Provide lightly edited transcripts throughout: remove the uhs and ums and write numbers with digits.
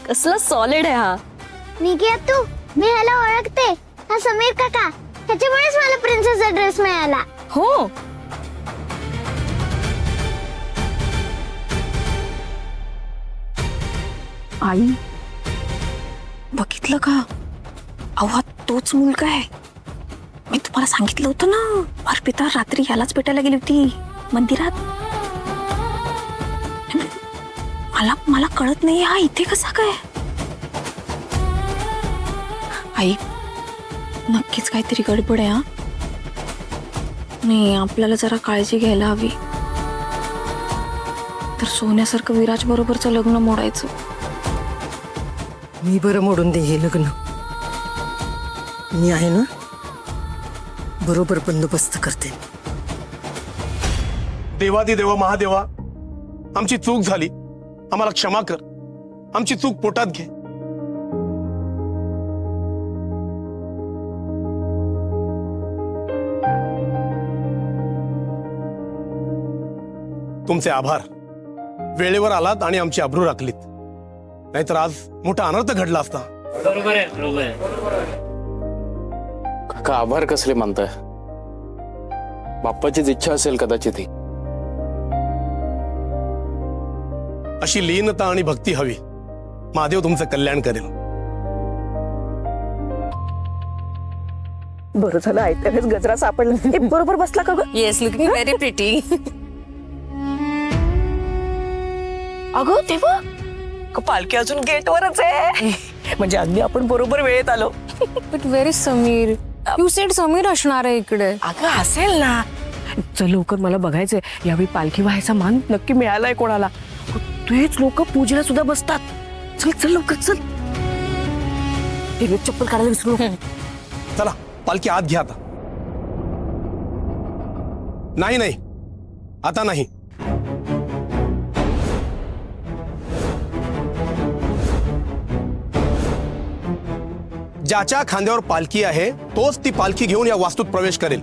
कसला सॉलिड आहे हा. निघिया तू, मी ह्याला ओळखते. हा समीर काका, ह्याच्यामुळेच मला प्रिन्सेसचा ड्रेस मिळाला. हो. आई बघितलं का? अहो तोच मुलगा आहे. मी तुम्हाला सांगितलं होतं ना, अर्पिता रात्री यालाच भेटायला गेली होती मंदिरात. मला कळत नाही हा इथे कसा काय. आई नक्कीच काहीतरी गडबड आहे. हा नाही, आपल्याला जरा काळजी घ्यायला हवी. तर सोन्यासारखं विराज बरोबरचं लग्न मोडायचं. मी बरं मोडून दे हे लग्न. मी आहे ना, बरोबर बंदोबस्त करते. देवादिदेवा महादेवा, आमची चूक झाली, आम्हाला क्षमा कर. आमची चूक पोटात घे. तुमचे आभार. वेळेवर आलात आणि आमची अब्रू राखलीत. नाहीतर आज मोठा अनर्थ घडला असता. बरोबर आहे, बरोबर आहे. काका आभार कसले मानताय? बाप्पाचीच इच्छा असेल कदाचित ही. अशी लीनता आणि भक्ती हवी. महादेव तुमचं कल्याण करेल. बरं झालं ऐकल्यानेच गजरा सापडला. बरोबर बसला का ग? Yes, looking very pretty. अगं तेव्हा पालखी अजून गेटवरच आहे. म्हणजे अगदी आपण बरोबर वेळेत आलो. But very Sameer? You sed Sameer असणार आहे इकडे. अगं असेल ना. चल लवकर, मला बघायचंय यावेळी पालखी व्हायचा मान नक्की मिळालाय कोणाला. तेच लोक पूजेला सुद्धा बसतात. चल चल लवकर चल. चप्पल काढायला विसरू नको. चला पालखी आत घ्या आता. नाही नाही, आता नाही. ज्याच्या खांद्यावर पालखी आहे तोच ती पालखी घेऊन या वास्तूत प्रवेश करेल.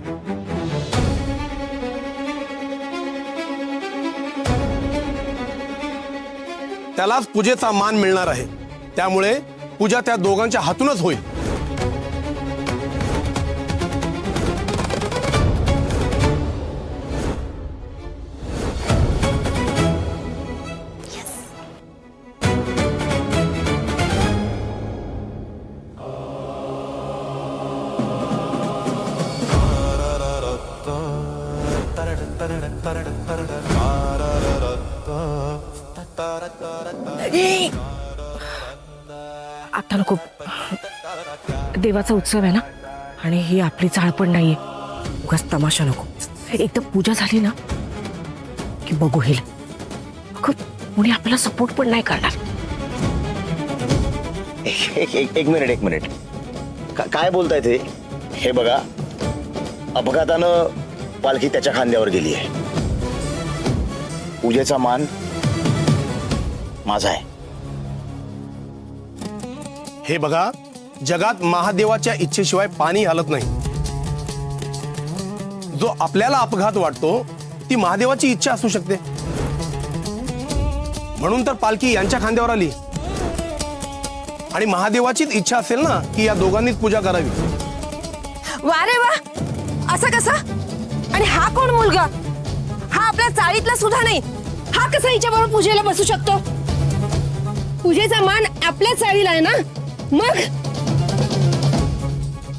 त्यालाच पूजेचा मान मिळणार आहे. त्यामुळे पूजा त्या दोघांच्या हातूनच होईल. आता नको. देवाचा उत्सव आहे ना, आणि ही आपली चाळ पण नाहीये. उगाच तमाशा नको. एकदा पूजा झाली ना की बघू हिला. कोणी आपल्याला सपोर्ट पण नाही करणार. एक मिनिट. काय बोलताय ते? हे बघा, अपघातानं पालखी त्याच्या खांद्यावर गेली आहे. पूजेचा मान माझा आहे. हे बघा, जगात महादेवाच्या इच्छेशिवाय पाणी हलत नाही. जो आपल्याला अपघात वाटतो ती महादेवाची इच्छा असू शकते. म्हणून तर पालखी यांच्या खांद्यावर आली. आणि महादेवाचीच इच्छा असेल ना की या दोघांनीच पूजा करावी. वा रे वा, असं कसं? आणि हा कोण मुलगा? हा आपल्या चाळीतला सुद्धा नाही. हा कसा हिच्याबरोबर पूजेला बसू शकतो? पूजेचा मान आपल्या चाळीला आहे ना. मग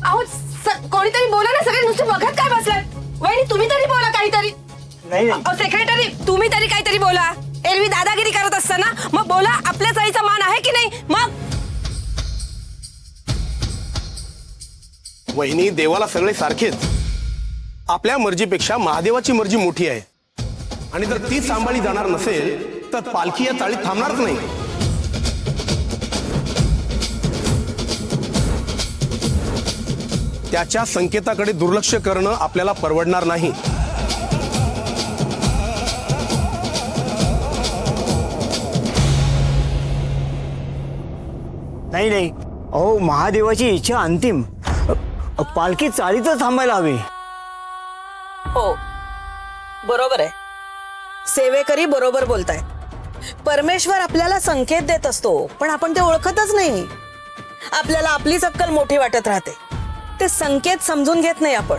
अहो कोणीतरी बोला ना. सगळे नुसते बघत काय बसलाय? वहिनी तुम्ही तरी बोला काहीतरी. सेक्रेटरी तुम्ही तरी काहीतरी बोला. एरवी दादागिरी करत असताना मग बोला. आपल्या चाळीचा मान आहे की नाही? मग वहिनी, देवाला सगळे सारखेच. आपल्या मर्जीपेक्षा महादेवाची मर्जी मोठी आहे. आणि जर ती सांभाळली जाणार नसेल तर पालखी या चाळीत थांबणारच नाही. त्याच्या संकेताकडे दुर्लक्ष करणं आपल्याला परवडणार नाही. नाही. अहो, महादेवाची इच्छा अंतिम. पालखी चाळीतच थांबायला हवी. हो बरोबर आहे. सेवेकरी बरोबर बोलताय. परमेश्वर आपल्याला संकेत देत असतो पण आपण ते ओळखतच नाही. आपल्याला आपलीच अक्कल मोठी वाटत राहते. ते संकेत समजून घेत नाही आपण.